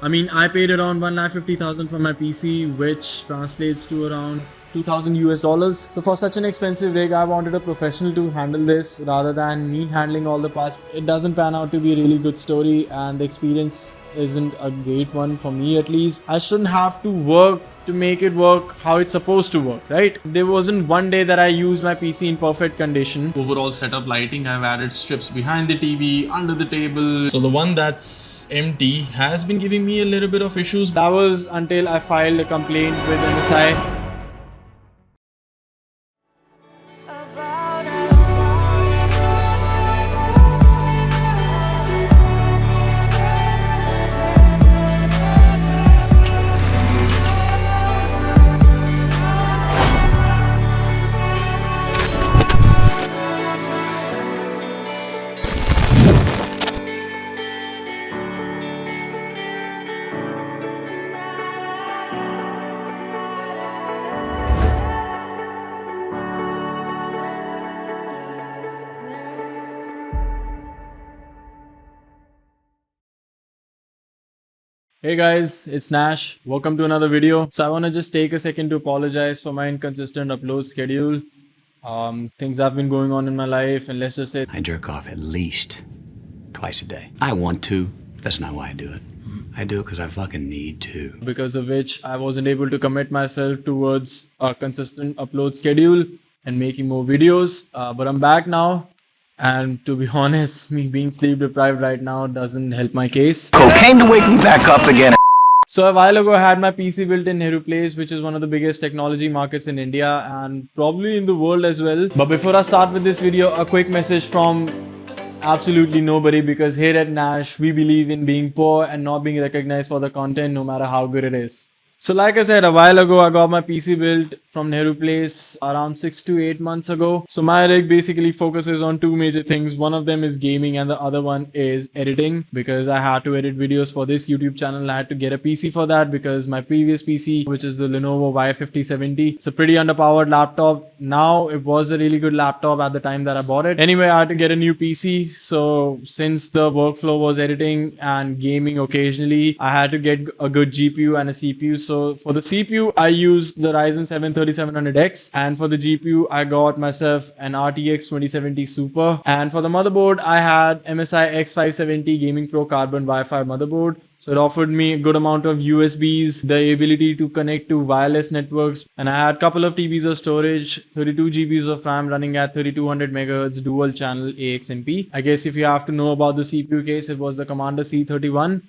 I mean, I paid around 1,50,000 for my PC, which translates to around 2000 US dollars. So for such an expensive rig, I wanted a professional to handle this rather than me handling all the parts. It doesn't pan out to be a really good story, and the experience isn't a great one for me at least. I shouldn't have to work to make it work how it's supposed to work, right? There wasn't one day that I used my PC in perfect condition. Overall setup lighting, I've added strips behind the TV, under the table. So the one that's empty has been giving me a little bit of issues. That was until I filed a complaint with MSI. Hey guys, it's Nash. Welcome to another video. So I want to just take a second to apologize for my inconsistent upload schedule. Things have been going on in my life, and let's just say I jerk off at least twice a day. I want to. That's not why I do it. I do it because I fucking need to. because of which I wasn't able to commit myself towards a consistent upload schedule and making more videos. But I'm back now. And to be honest, me being sleep deprived right now doesn't help my case. Cocaine to wake me back up again. So a while ago, I had my PC built in Nehru Place, which is one of the biggest technology markets in India and probably in the world as well. But before I start with this video, a quick message from absolutely nobody, because here at Nash, we believe in being poor and not being recognized for the content, no matter how good it is. So like I said, a while ago, I got my PC built from Nehru Place around 6 to 8 months ago. So my rig basically focuses on two major things. One of them is gaming and the other one is editing, because I had to edit videos for this YouTube channel. I had to get a PC for that because my previous PC, which is the Lenovo Y5070, it's a pretty underpowered laptop. Now it was a really good laptop at the time that I bought it. Anyway, I had to get a new PC. So since the workflow was editing and gaming occasionally, I had to get a good GPU and a CPU. So for the CPU, I used the Ryzen 7 3700X, and for the GPU, I got myself an RTX 2070 Super. And for the motherboard, I had MSI X570 Gaming Pro Carbon Wi-Fi motherboard. So it offered me a good amount of USBs, the ability to connect to wireless networks, and I had a couple of TBs of storage, 32 GBs of RAM running at 3200 MHz dual channel AXMP. I guess if you have to know about the CPU case, it was the Commander C31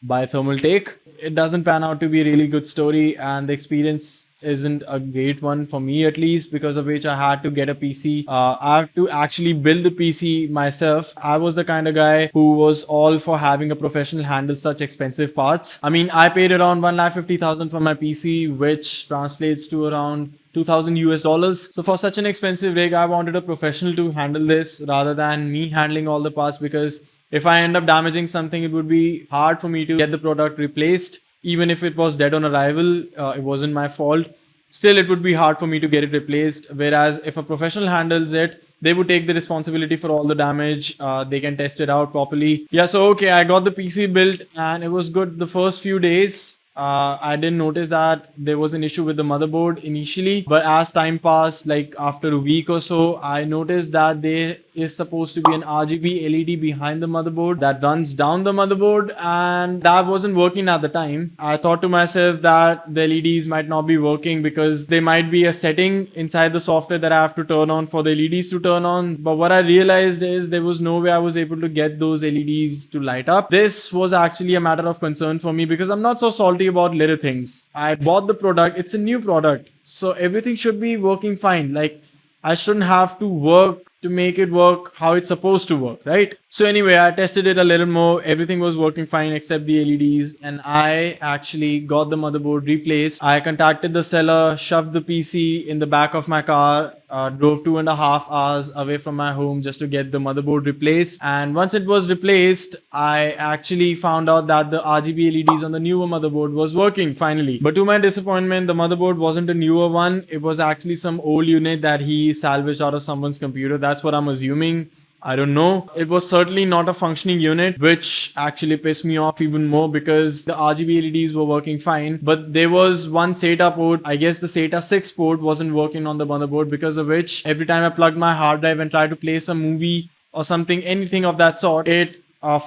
by Thermaltake. It doesn't pan out to be a really good story, and the experience isn't a great one for me at least, because of which I had to get a PC. I have to actually build the PC myself. I was the kind of guy who was all for having a professional handle such expensive parts. I mean, I paid around 1,50,000 for my PC, which translates to around 2000 US dollars. So for such an expensive rig, I wanted a professional to handle this rather than me handling all the parts, because if I end up damaging something, it would be hard for me to get the product replaced. Even if it was dead on arrival, it wasn't my fault. Still, it would be hard for me to get it replaced. Whereas if a professional handles it, they would take the responsibility for all the damage. They can test it out properly. Yeah, so okay, I got the PC built and it was good the first few days. I didn't notice that there was an issue with the motherboard initially, but as time passed, like after a week or so, I noticed that there is supposed to be an RGB LED behind the motherboard that runs down the motherboard, and that wasn't working at the time. I thought to myself that the LEDs might not be working because there might be a setting inside the software that I have to turn on for the LEDs to turn on. But what I realized is there was no way I was able to get those LEDs to light up. This was actually a matter of concern for me because I'm not so salty about little things. I bought the product, it's a new product, so everything should be working fine. Like, I shouldn't have to work to make it work how it's supposed to work, right? So anyway, I tested it a little more. Everything was working fine except the LEDs, and I actually got the motherboard replaced. I contacted the seller, shoved the PC in the back of my car, drove 2.5 hours away from my home just to get the motherboard replaced. And once it was replaced, I actually found out that the RGB LEDs on the newer motherboard was working finally. But to my disappointment, the motherboard wasn't a newer one. It was actually some old unit that he salvaged out of someone's computer. That's what I'm assuming. I don't know. It was certainly not a functioning unit, which actually pissed me off even more because the RGB LEDs were working fine. But there was one SATA port, I guess the SATA 6 port wasn't working on the motherboard, because of which every time I plugged my hard drive and tried to play some movie or something, anything of that sort, it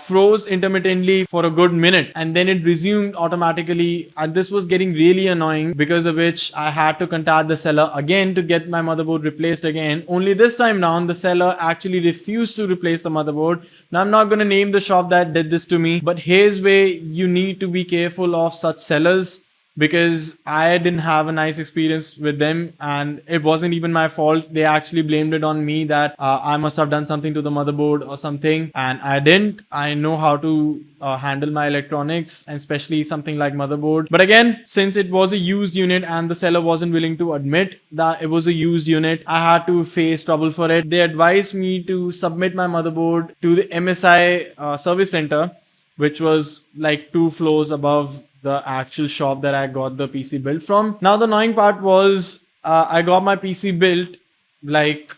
froze intermittently for a good minute and then it resumed automatically, and this was getting really annoying, because of which I had to contact the seller again to get my motherboard replaced again. Only this time round the seller actually refused to replace the motherboard. Now I'm not going to name the shop that did this to me, but here's where you need to be careful of such sellers, because I didn't have a nice experience with them and it wasn't even my fault. They actually blamed it on me that I must have done something to the motherboard or something, and I didn't. I know how to handle my electronics, and especially something like motherboard. But again, since it was a used unit and the seller wasn't willing to admit that it was a used unit, I had to face trouble for it. They advised me to submit my motherboard to the MSI service center, which was like 2 floors above the actual shop that I got the PC built from. Now the annoying part was I got my PC built like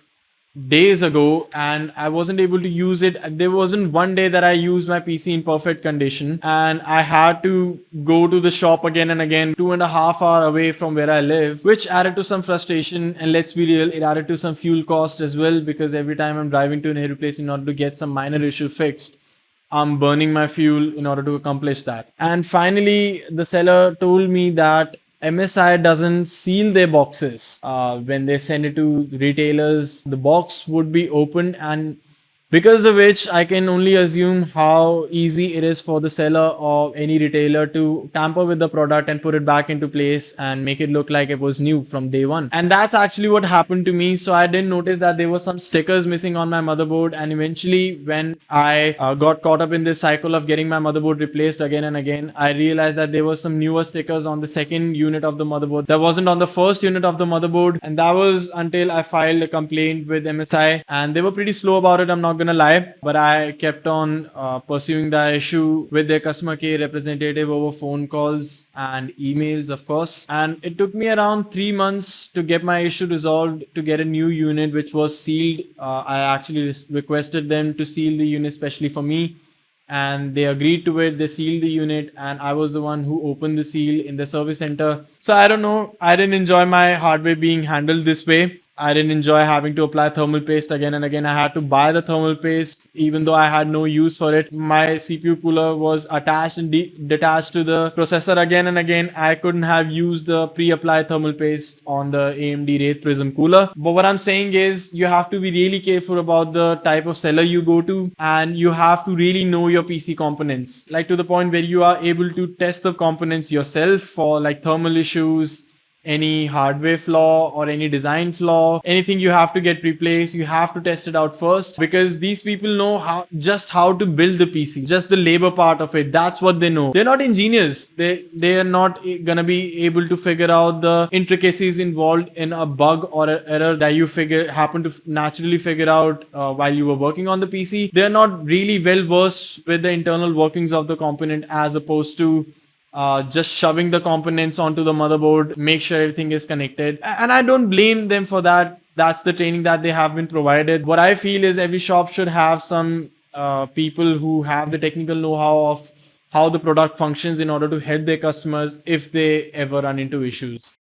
days ago and I wasn't able to use it. There wasn't one day that I used my PC in perfect condition, and I had to go to the shop again and again, 2.5 hours away from where I live, which added to some frustration. And let's be real, it added to some fuel cost as well, because every time I'm driving to Nehru Place in order to get some minor issue fixed, I'm burning my fuel in order to accomplish that. And finally, the seller told me that MSI doesn't seal their boxes. When they send it to retailers, the box would be opened, and because of which I can only assume how easy it is for the seller or any retailer to tamper with the product and put it back into place and make it look like it was new from day one. And that's actually what happened to me. So I didn't notice that there were some stickers missing on my motherboard, and eventually when I got caught up in this cycle of getting my motherboard replaced again and again, I realized that there were some newer stickers on the second unit of the motherboard that wasn't on the first unit of the motherboard. And that was until I filed a complaint with MSI, and they were pretty slow about it, I'm not gonna lie, but I kept on pursuing the issue with their customer care representative over phone calls and emails, of course. And it took me around 3 months to get my issue resolved, to get a new unit which was sealed. I actually requested them to seal the unit specially for me, and they agreed to it. They sealed the unit, and I was the one who opened the seal in the service center. So I don't know, I didn't enjoy my hardware being handled this way. I didn't enjoy having to apply thermal paste again and again. I had to buy the thermal paste even though I had no use for it. My CPU cooler was attached and detached to the processor again and again. I couldn't have used the pre-applied thermal paste on the AMD Wraith Prism cooler. But what I'm saying is you have to be really careful about the type of seller you go to, and you have to really know your PC components, like to the point where you are able to test the components yourself for like thermal issues, any hardware flaw or any design flaw, anything you have to get replaced, you have to test it out first, because these people know how to build the PC, just the labor part of it. That's what they know. They're not engineers. They are not gonna be able to figure out the intricacies involved in a bug or an error that you happen to naturally figure out while you were working on the PC. They're not really well versed with the internal workings of the component, as opposed to just shoving the components onto the motherboard, make sure everything is connected. And I don't blame them for that. That's the training that they have been provided. What I feel is every shop should have some people who have the technical know-how of how the product functions in order to help their customers if they ever run into issues.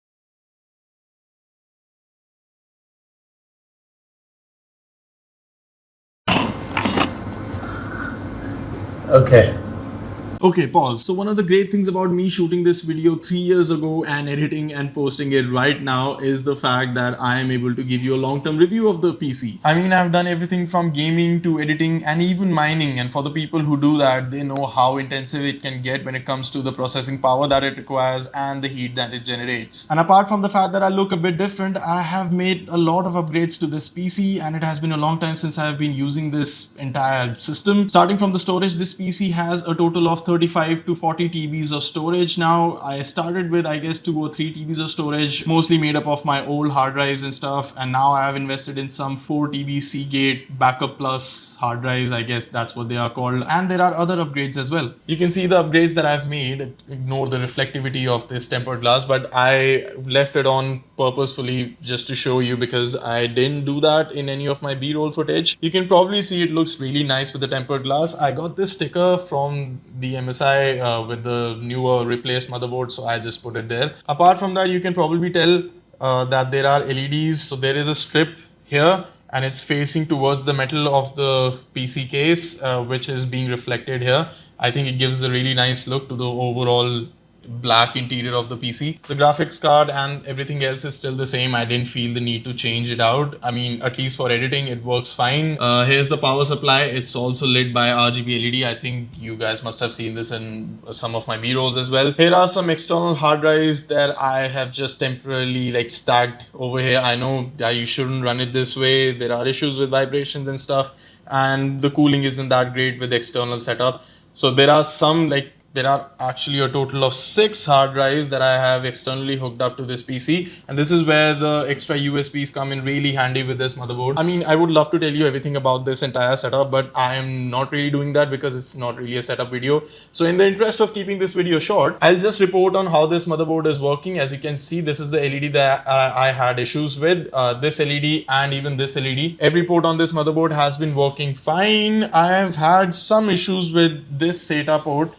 Okay, pause. So one of the great things about me shooting this video 3 years ago and editing and posting it right now is the fact that I am able to give you a long-term review of the PC. I mean, I've done everything from gaming to editing and even mining, and for the people who do that, they know how intensive it can get when it comes to the processing power that it requires and the heat that it generates. And apart from the fact that I look a bit different, I have made a lot of upgrades to this PC, and it has been a long time since I have been using this entire system. Starting from the storage, this PC has a total of 35 to 40 TBs of storage. Now I started with I guess 2 or 3 TBs of storage, mostly made up of my old hard drives and stuff, and now I have invested in some 4 TB Seagate Backup Plus hard drives, I guess that's what they are called, and there are other upgrades as well. You can see the upgrades that I've made. Ignore the reflectivity of this tempered glass, but I left it on purposefully just to show you because I didn't do that in any of my B-roll footage. You can probably see it looks really nice with the tempered glass. I got this sticker from the MSI with the newer replaced motherboard, so I just put it there. Apart from that, you can probably tell that there are LEDs. So there is a strip here and it's facing towards the metal of the PC case, which is being reflected here. I think it gives a really nice look to the overall black interior of the PC. The graphics card and everything else is still the same. I didn't feel the need to change it out. I mean, at least for editing, it works fine. Here's the power supply. It's also lit by RGB LED. I think you guys must have seen this in some of my B-rolls as well. Here are some external hard drives that I have just temporarily like stacked over here. I know that you shouldn't run it this way. There are issues with vibrations and stuff, and the cooling isn't that great with the external setup. So there are actually a total of 6 hard drives that I have externally hooked up to this PC, and this is where the extra USBs come in really handy with this motherboard. I mean, I would love to tell you everything about this entire setup, but I am not really doing that because it's not really a setup video. So in the interest of keeping this video short, I'll just report on how this motherboard is working. As you can see, this is the LED that I had issues with. This LED and even this LED. Every port on this motherboard has been working fine. I have had some issues with this SATA port.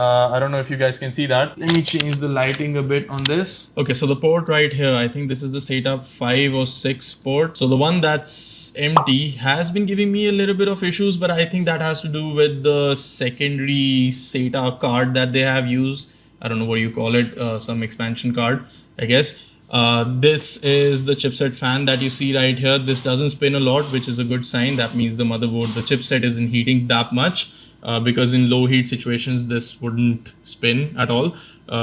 I don't know if you guys can see that. Let me change the lighting a bit on this. Okay, so the port right here, I think this is the SATA 5 or 6 port. So the one that's empty has been giving me a little bit of issues, but I think that has to do with the secondary SATA card that they have used. I don't know what you call it, some expansion card, I guess. This is the chipset fan that you see right here. This doesn't spin a lot, which is a good sign. That means the motherboard, the chipset isn't heating that much. Because in low heat situations this wouldn't spin at all,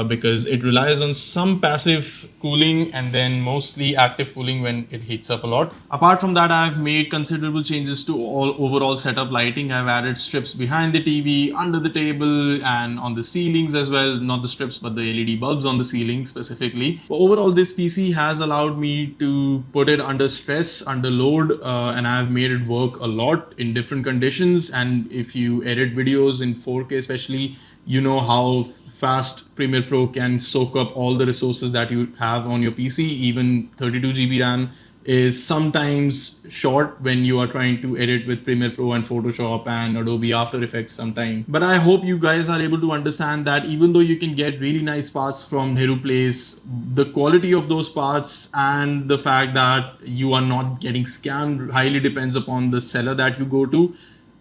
because it relies on some passive cooling and then mostly active cooling when it heats up a lot. Apart from that, I've made considerable changes to all overall setup lighting. I've added strips behind the TV, under the table, and on the ceilings as well. Not the strips, but the LED bulbs on the ceiling specifically. But overall, this PC has allowed me to put it under stress, under load, and I've made it work a lot in different conditions. And if you edit videos in 4K especially, you know how fast Premiere Pro can soak up all the resources that you have on your PC. Even 32 GB RAM is sometimes short when you are trying to edit with Premiere Pro and Photoshop and Adobe After Effects sometimes. But I hope you guys are able to understand that even though you can get really nice parts from Nehru Place, the quality of those parts and the fact that you are not getting scammed highly depends upon the seller that you go to.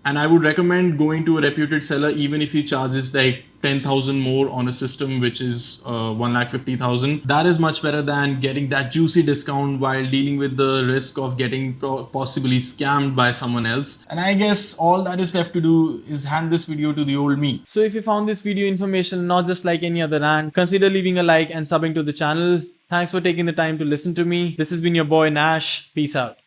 And I would recommend going to a reputed seller even if he charges like 10,000 more on a system which is 1,50,000. That is much better than getting that juicy discount while dealing with the risk of getting possibly scammed by someone else. And I guess all that is left to do is hand this video to the old me. So if you found this video informational, not just like any other rant, consider leaving a like and subbing to the channel. Thanks for taking the time to listen to me. This has been your boy Nash. Peace out.